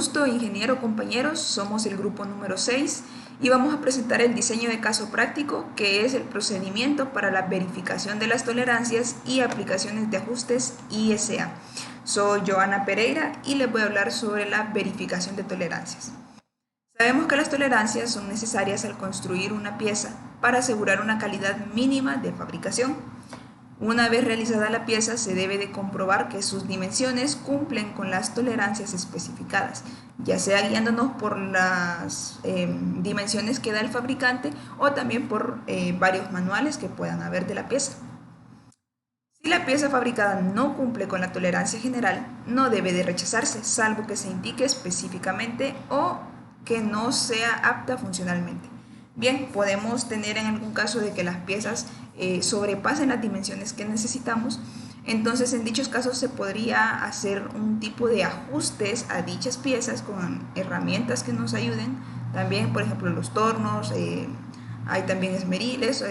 Gusto, ingeniero, compañeros, somos el grupo número 6 y vamos a presentar el diseño de caso práctico, que es el procedimiento para la verificación de las tolerancias y aplicaciones de ajustes ISA. Soy Joana Pereira y les voy a hablar sobre la verificación de tolerancias. Sabemos que las tolerancias son necesarias al construir una pieza para asegurar una calidad mínima de fabricación. Una vez realizada la pieza, se debe de comprobar que sus dimensiones cumplen con las tolerancias especificadas, ya sea guiándonos por las dimensiones que da el fabricante o también por varios manuales que puedan haber de la pieza. Si la pieza fabricada no cumple con la tolerancia general, no debe de rechazarse, salvo que se indique específicamente o que no sea apta funcionalmente. Bien, podemos tener en algún caso de que las piezas sobrepasen las dimensiones que necesitamos. Entonces, en dichos casos se podría hacer un tipo de ajustes a dichas piezas con herramientas que nos ayuden. También, por ejemplo, los tornos, hay también esmeriles,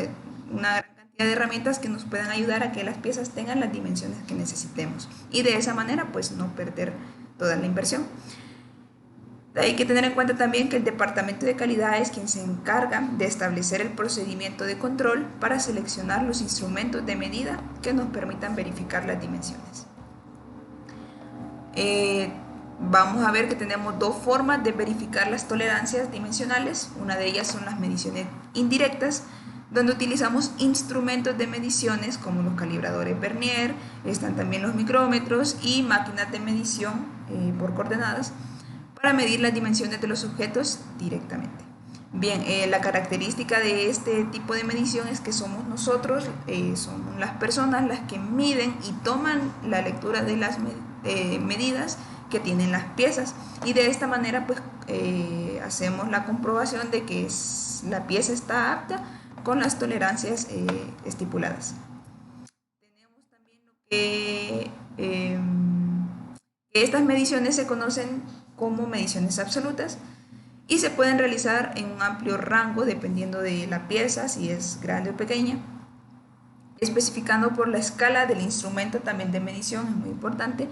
una gran cantidad de herramientas que nos puedan ayudar a que las piezas tengan las dimensiones que necesitemos. Y de esa manera, pues, no perder toda la inversión. Hay que tener en cuenta también que el departamento de calidad es quien se encarga de establecer el procedimiento de control para seleccionar los instrumentos de medida que nos permitan verificar las dimensiones. Vamos a ver que tenemos dos formas de verificar las tolerancias dimensionales. Una de ellas son las mediciones indirectas, donde utilizamos instrumentos de mediciones como los calibradores Vernier, están también los micrómetros y máquinas de medición por coordenadas, para medir las dimensiones de los objetos directamente. Bien, la característica de este tipo de medición es que somos nosotros, son las personas las que miden y toman la lectura de las medidas que tienen las piezas, y de esta manera pues hacemos la comprobación de que la pieza está apta con las tolerancias estipuladas. Tenemos también lo que estas mediciones se conocen como mediciones absolutas y se pueden realizar en un amplio rango dependiendo de la pieza, si es grande o pequeña, especificando por la escala del instrumento también de medición, es muy importante.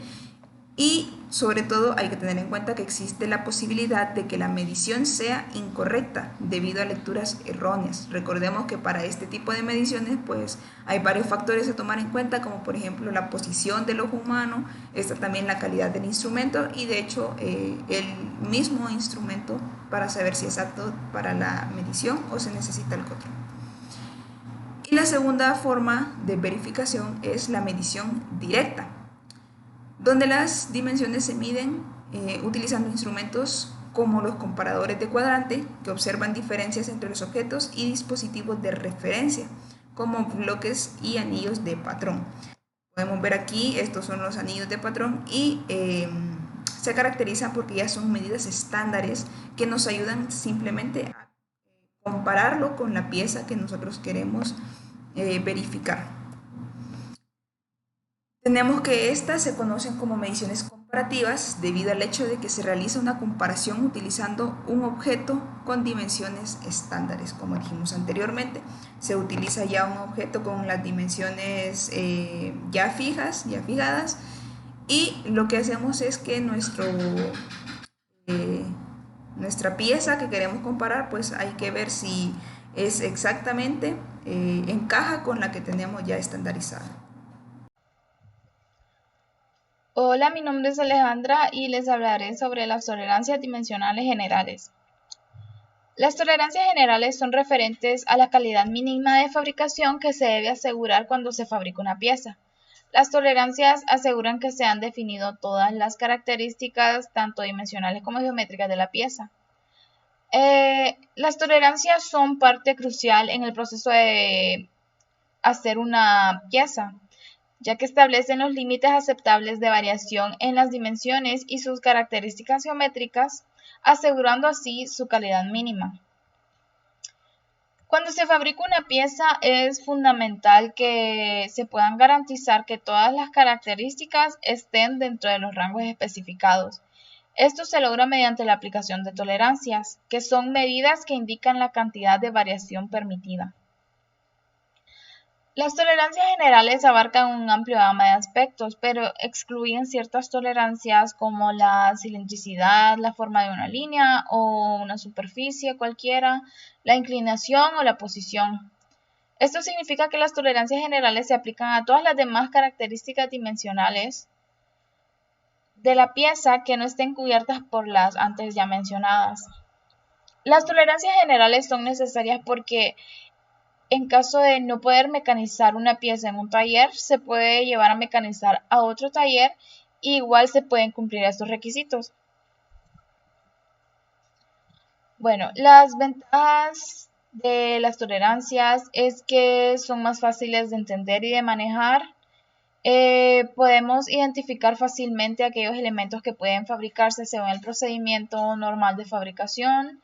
Y sobre todo hay que tener en cuenta que existe la posibilidad de que la medición sea incorrecta debido a lecturas erróneas. Recordemos que para este tipo de mediciones pues hay varios factores a tomar en cuenta, como por ejemplo la posición del ojo humano, está también la calidad del instrumento y de hecho el mismo instrumento para saber si es apto para la medición o se necesita el otro. Y la segunda forma de verificación es la medición directa, donde las dimensiones se miden utilizando instrumentos como los comparadores de cuadrante, que observan diferencias entre los objetos, y dispositivos de referencia, como bloques y anillos de patrón. Podemos ver aquí, estos son los anillos de patrón y se caracterizan porque ya son medidas estándares que nos ayudan simplemente a compararlo con la pieza que nosotros queremos verificar. Tenemos que estas se conocen como mediciones comparativas debido al hecho de que se realiza una comparación utilizando un objeto con dimensiones estándares. Como dijimos anteriormente, se utiliza ya un objeto con las dimensiones ya fijas, ya fijadas, y lo que hacemos es que nuestra pieza que queremos comparar, pues hay que ver si es exactamente encaja con la que tenemos ya estandarizada. Hola, mi nombre es Alejandra y les hablaré sobre las tolerancias dimensionales generales. Las tolerancias generales son referentes a la calidad mínima de fabricación que se debe asegurar cuando se fabrica una pieza. Las tolerancias aseguran que se han definido todas las características, tanto dimensionales como geométricas, de la pieza. Las tolerancias son parte crucial en el proceso de hacer una pieza, ya que establecen los límites aceptables de variación en las dimensiones y sus características geométricas, asegurando así su calidad mínima. Cuando se fabrica una pieza es fundamental que se puedan garantizar que todas las características estén dentro de los rangos especificados. Esto se logra mediante la aplicación de tolerancias, que son medidas que indican la cantidad de variación permitida. Las tolerancias generales abarcan un amplio gama de aspectos, pero excluyen ciertas tolerancias como la cilindricidad, la forma de una línea o una superficie cualquiera, la inclinación o la posición. Esto significa que las tolerancias generales se aplican a todas las demás características dimensionales de la pieza que no estén cubiertas por las antes ya mencionadas. Las tolerancias generales son necesarias porque en caso de no poder mecanizar una pieza en un taller, se puede llevar a mecanizar a otro taller y igual se pueden cumplir estos requisitos. Bueno, las ventajas de las tolerancias es que son más fáciles de entender y de manejar. Podemos identificar fácilmente aquellos elementos que pueden fabricarse según el procedimiento normal de fabricación.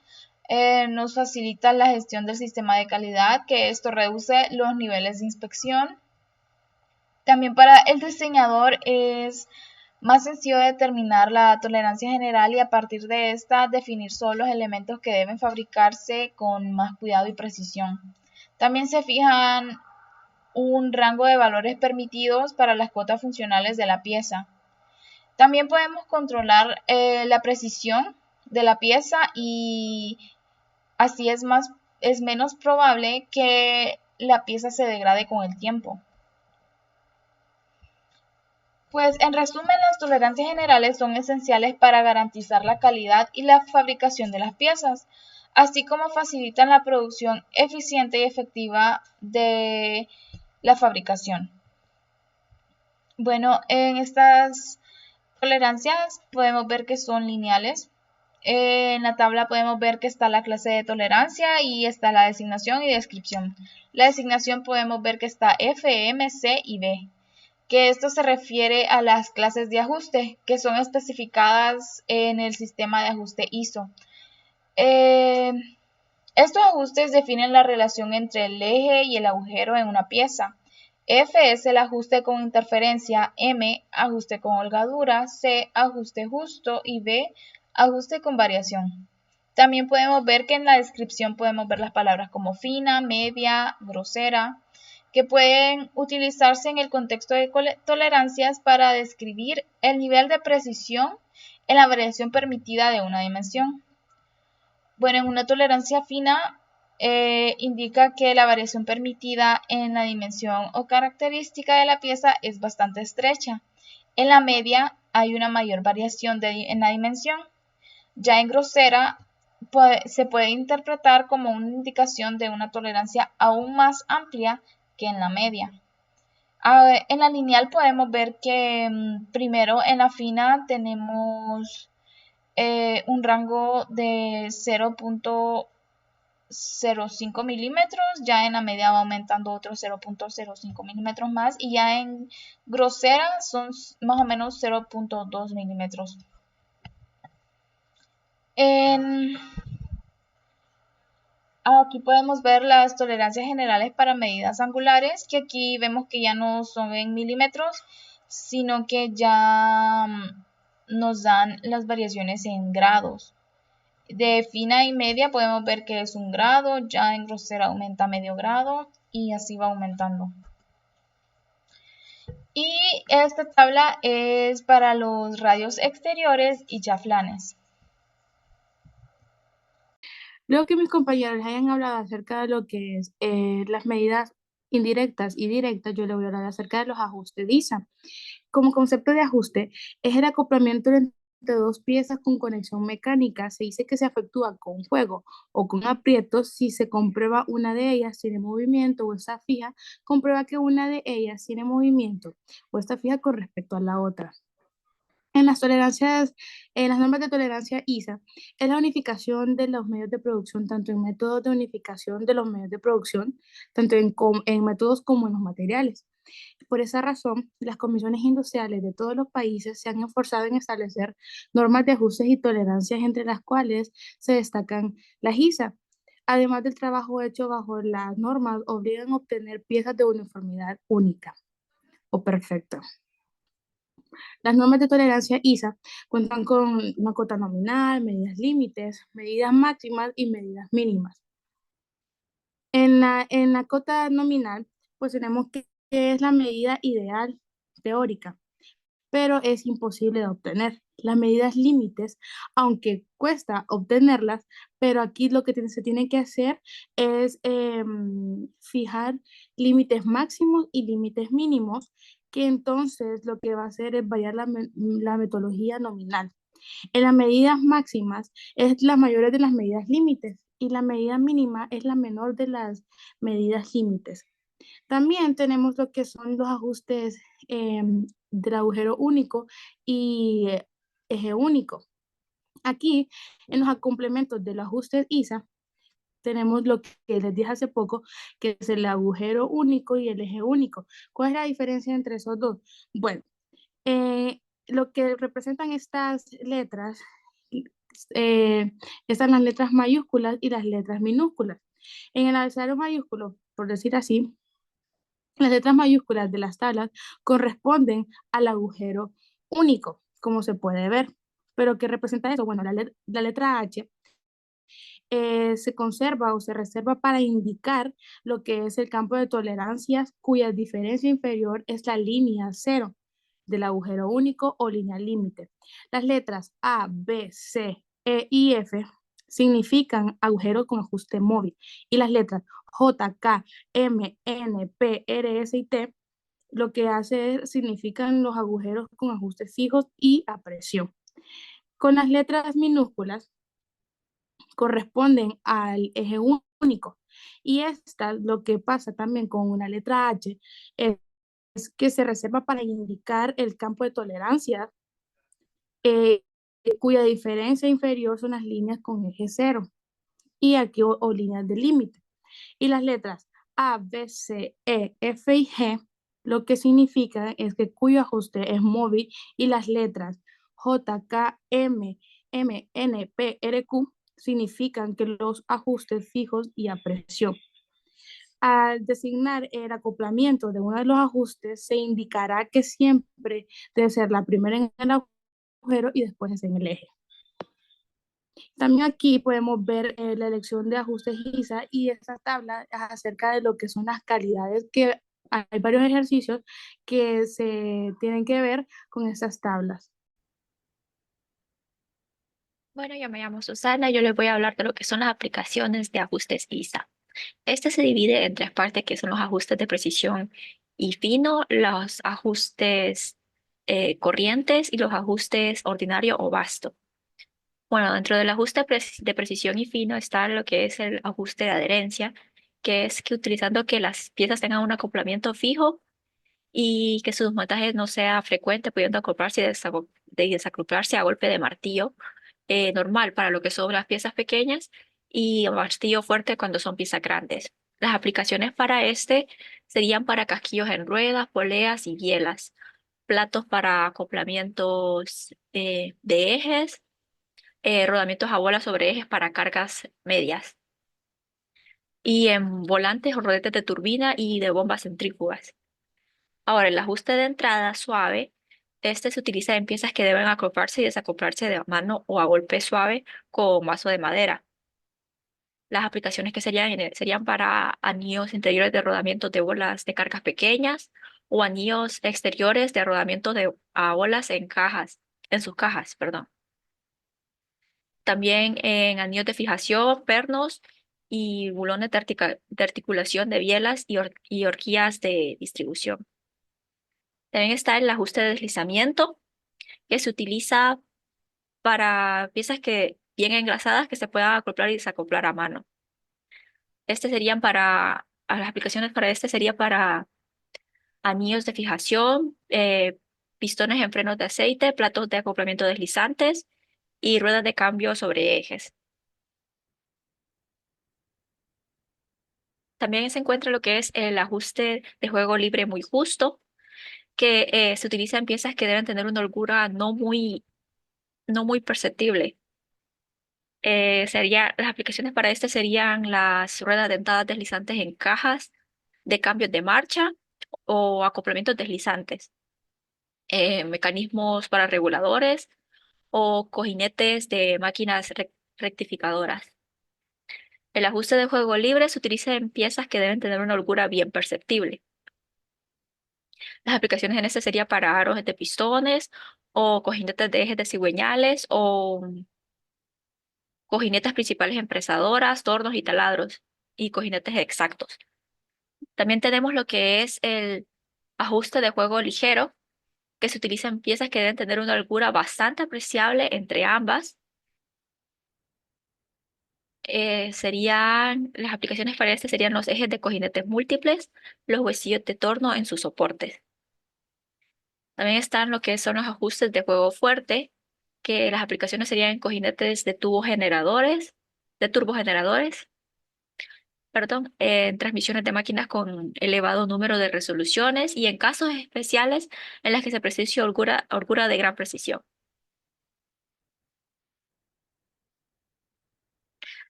Nos facilita la gestión del sistema de calidad, que esto reduce los niveles de inspección. También para el diseñador es más sencillo determinar la tolerancia general y a partir de esta definir solo los elementos que deben fabricarse con más cuidado y precisión. También se fijan un rango de valores permitidos para las cuotas funcionales de la pieza. También podemos controlar la precisión de la pieza y así es menos probable que la pieza se degrade con el tiempo. Pues en resumen, las tolerancias generales son esenciales para garantizar la calidad y la fabricación de las piezas, así como facilitan la producción eficiente y efectiva de la fabricación. Bueno, en estas tolerancias podemos ver que son lineales. En la tabla podemos ver que está la clase de tolerancia y está la designación y descripción. La designación podemos ver que está F, M, C y B, que esto se refiere a las clases de ajuste que son especificadas en el sistema de ajuste ISO. Estos ajustes definen la relación entre el eje y el agujero en una pieza. F es el ajuste con interferencia, M ajuste con holgadura, C ajuste justo y B ajuste con variación. También podemos ver que en la descripción podemos ver las palabras como fina, media, grosera, que pueden utilizarse en el contexto de tolerancias para describir el nivel de precisión en la variación permitida de una dimensión. Bueno, en una tolerancia fina indica que la variación permitida en la dimensión o característica de la pieza es bastante estrecha. En la media hay una mayor variación en la dimensión. Ya en grosera se puede interpretar como una indicación de una tolerancia aún más amplia que en la media. En la lineal podemos ver que primero en la fina tenemos un rango de 0.05 milímetros, ya en la media va aumentando otros 0.05 milímetros más y ya en grosera son más o menos 0.2 milímetros. Aquí podemos ver las tolerancias generales para medidas angulares, que aquí vemos que ya no son en milímetros, sino que ya nos dan las variaciones en grados. De fina y media podemos ver que es 1 grado, ya en grosera aumenta medio grado y así va aumentando. Y esta tabla es para los radios exteriores y chaflanes. Luego que mis compañeros les hayan hablado acerca de lo que es las medidas indirectas y directas, yo les voy a hablar acerca de los ajustes DISA. Como concepto de ajuste, es el acoplamiento entre dos piezas con conexión mecánica. Se dice que se efectúa con fuego o con aprietos si se comprueba una de ellas tiene movimiento o está fija, comprueba que una de ellas tiene movimiento o está fija con respecto a la otra. En las tolerancias, en las normas de tolerancia ISA, es la unificación de los medios de producción, tanto en métodos de unificación de los medios de producción, tanto en métodos como en los materiales. Por esa razón, las comisiones industriales de todos los países se han esforzado en establecer normas de ajustes y tolerancias entre las cuales se destacan las ISA. Además del trabajo hecho bajo las normas, obligan a obtener piezas de uniformidad única o perfecta. Las normas de tolerancia ISA cuentan con una cota nominal, medidas límites, medidas máximas y medidas mínimas. En la cota nominal pues tenemos que es la medida ideal teórica, pero es imposible de obtener. Las medidas límites, aunque cuesta obtenerlas, pero aquí lo que se tiene que hacer es fijar límites máximos y límites mínimos, que entonces lo que va a hacer es variar la metodología nominal. En las medidas máximas es la mayor de las medidas límites y la medida mínima es la menor de las medidas límites. También tenemos lo que son los ajustes del agujero único y eje único. Aquí, en los complementos de los ajustes ISA, tenemos lo que les dije hace poco, que es el agujero único y el eje único. ¿Cuál es la diferencia entre esos dos? Bueno, lo que representan estas letras, eh, están las letras mayúsculas y las letras minúsculas. En el abecedario mayúsculo, por decir así, las letras mayúsculas de las tablas corresponden al agujero único, como se puede ver. ¿Pero qué representa eso? Bueno, la letra H se conserva o se reserva para indicar lo que es el campo de tolerancias cuya diferencia inferior es la línea cero del agujero único o línea límite. Las letras A, B, C, E y F significan agujeros con ajuste móvil y las letras J, K, M, N, P, R, S y T lo que significan los agujeros con ajustes fijos y a presión. Con las letras minúsculas corresponden al eje único. Y esta, lo que pasa también con una letra H, es que se reserva para indicar el campo de tolerancia, eh, cuya diferencia inferior son las líneas con eje cero y aquí o líneas de límite. Y las letras A, B, C, E, F y G, lo que significa es que cuyo ajuste es móvil y las letras J, K, M, M, N, P, R, Q significan que los ajustes fijos y a presión. Al designar el acoplamiento de uno de los ajustes, se indicará que siempre debe ser la primera en el agujero y después es en el eje. También aquí podemos ver la elección de ajustes ISA y esta tabla es acerca de lo que son las calidades, que hay varios ejercicios que se tienen que ver con estas tablas. Bueno, yo me llamo Susana y yo les voy a hablar de lo que son las aplicaciones de ajustes ISA. Este se divide en tres partes, que son los ajustes de precisión y fino, los ajustes corrientes y los ajustes ordinario o vasto. Bueno, dentro del ajuste de precisión y fino está lo que es el ajuste de adherencia, que es que utilizando que las piezas tengan un acoplamiento fijo y que su desmontaje no sea frecuente, pudiendo acoplarse y desacoplarse a golpe de martillo normal para lo que son las piezas pequeñas y martillo fuerte cuando son piezas grandes. Las aplicaciones para este serían para casquillos en ruedas, poleas y bielas, platos para acoplamientos de ejes, rodamientos a bola sobre ejes para cargas medias, y en volantes o rodetes de turbina y de bombas centrífugas. Ahora, el ajuste de entrada suave, este se utiliza en piezas que deben acoplarse y desacoplarse de mano o a golpe suave con vaso de madera. Las aplicaciones que serían para anillos interiores de rodamiento de bolas de cargas pequeñas o anillos exteriores de rodamiento a bolas en sus cajas, perdón. También en anillos de fijación, pernos y bulones de articulación de bielas y horquillas de distribución. También está el ajuste de deslizamiento, que se utiliza para piezas bien engrasadas que se puedan acoplar y desacoplar a mano. Las aplicaciones para este sería para anillos de fijación, pistones en frenos de aceite, platos de acoplamiento deslizantes y ruedas de cambio sobre ejes. También se encuentra lo que es el ajuste de juego libre muy justo, que se utiliza en piezas que deben tener una holgura no muy perceptible. Las aplicaciones para este serían las ruedas dentadas deslizantes en cajas de cambios de marcha o acoplamientos deslizantes, mecanismos para reguladores o cojinetes de máquinas rectificadoras. El ajuste de juego libre se utiliza en piezas que deben tener una holgura bien perceptible. Las aplicaciones en este sería para aros de pistones o cojinetes de ejes de cigüeñales o cojinetes principales empresadoras, tornos y taladros y cojinetes exactos. También tenemos lo que es el ajuste de juego ligero, que se utiliza en piezas que deben tener una holgura bastante apreciable entre ambas. Las aplicaciones para este serían los ejes de cojinetes múltiples, los huesillos de torno en sus soportes. También están lo que son los ajustes de juego fuerte, que las aplicaciones serían en cojinetes de turbogeneradores, perdón, en transmisiones de máquinas con elevado número de resoluciones y en casos especiales en las que se precise holgura de gran precisión.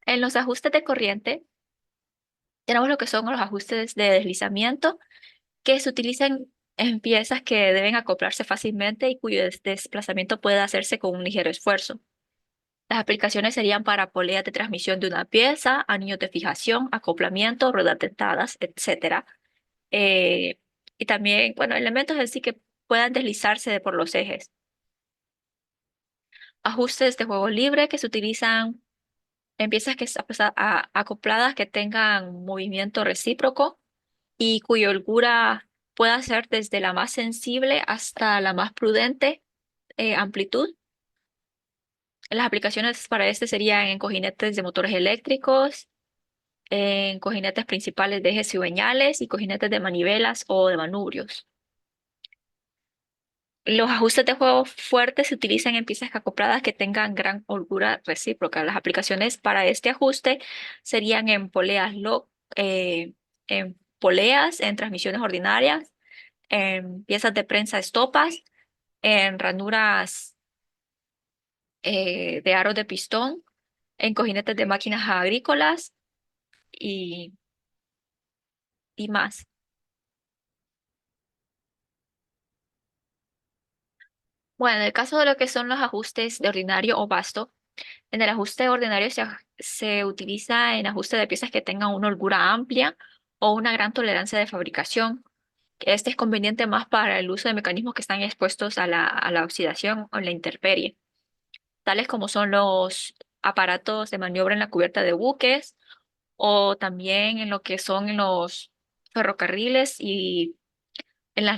En los ajustes de corriente, tenemos lo que son los ajustes de deslizamiento, que se utilizan en piezas que deben acoplarse fácilmente y cuyo desplazamiento puede hacerse con un ligero esfuerzo. Las aplicaciones serían para poleas de transmisión de una pieza, anillos de fijación, acoplamiento, ruedas dentadas, etcétera. Y también, bueno, elementos así que puedan deslizarse por los ejes. Ajustes de juego libre que se utilizan en piezas acopladas que tengan movimiento recíproco y cuya holgura pueda ser desde la más sensible hasta la más prudente amplitud. Las aplicaciones para este serían en cojinetes de motores eléctricos, en cojinetes principales de ejes cigüeñales y cojinetes de manivelas o de manubrios. Los ajustes de juego fuertes se utilizan en piezas acopladas que tengan gran holgura recíproca. Las aplicaciones para este ajuste serían en poleas, en transmisiones ordinarias, en piezas de prensa estopas, en ranuras de aros de pistón, en cojinetes de máquinas agrícolas y, y más. Bueno, en el caso de lo que son los ajustes de ordinario o vasto, en el ajuste ordinario se utiliza en ajuste de piezas que tengan una holgura amplia o una gran tolerancia de fabricación. Este es conveniente más para el uso de mecanismos que están expuestos a la oxidación o la intemperie, tales como son los aparatos de maniobra en la cubierta de buques o también en lo que son en los ferrocarriles y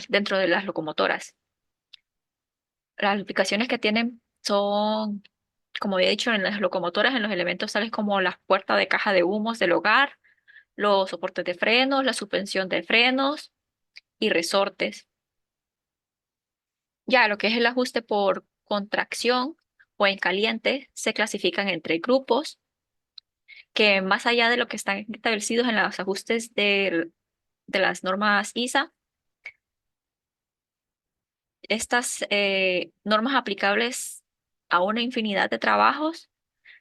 dentro de las locomotoras. Las aplicaciones que tienen son, como había dicho, en las locomotoras, en los elementos tales como las puertas de caja de humos del hogar, los soportes de frenos, la suspensión de frenos y resortes. Ya lo que es el ajuste por contracción o en caliente se clasifican en tres grupos que más allá de lo que están establecidos en los ajustes de las normas ISA, estas normas aplicables a una infinidad de trabajos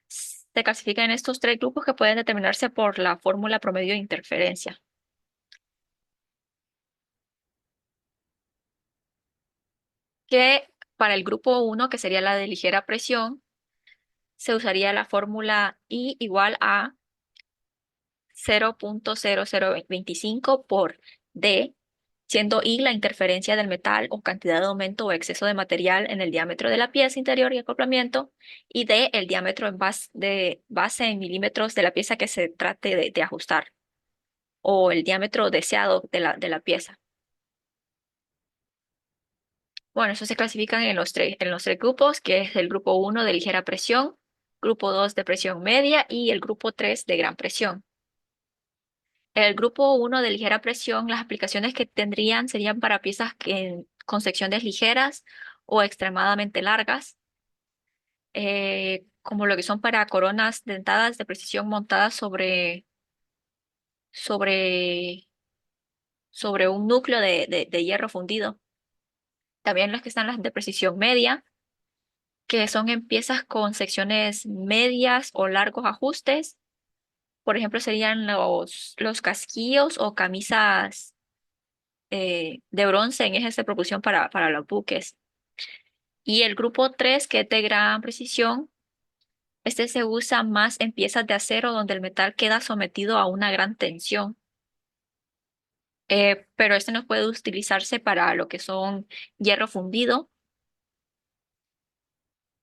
se clasifican en estos tres grupos que pueden determinarse por la fórmula promedio de interferencia. Que para el grupo 1, que sería la de ligera presión, se usaría la fórmula I igual a 0.0025 por D, siendo I la interferencia del metal o cantidad de aumento o exceso de material en el diámetro de la pieza interior y acoplamiento, y D el diámetro de base en milímetros de la pieza que se trate de ajustar, o el diámetro deseado de la pieza. Bueno, eso se clasifican en los tres grupos, que es el grupo 1 de ligera presión, grupo 2 de presión media y el grupo 3 de gran presión. El grupo 1 de ligera presión, las aplicaciones que tendrían serían para piezas con secciones ligeras o extremadamente largas, como lo que son para coronas dentadas de precisión montadas sobre, sobre un núcleo de hierro fundido. También las que están las de precisión media, que son en piezas con secciones medias o largos ajustes. Por ejemplo, serían los casquillos o camisas de bronce en ejes de propulsión para los buques. Y el grupo 3, que es de gran precisión, este se usa más en piezas de acero donde el metal queda sometido a una gran tensión. pero este no puede utilizarse para lo que son hierro fundido.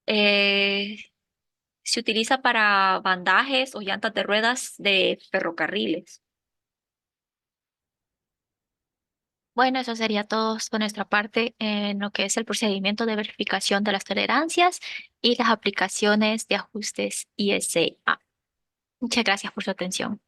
Eh, Se utiliza para bandajes o llantas de ruedas de ferrocarriles. Bueno, eso sería todo por nuestra parte en lo que es el procedimiento de verificación de las tolerancias y las aplicaciones de ajustes ISA. Muchas gracias por su atención.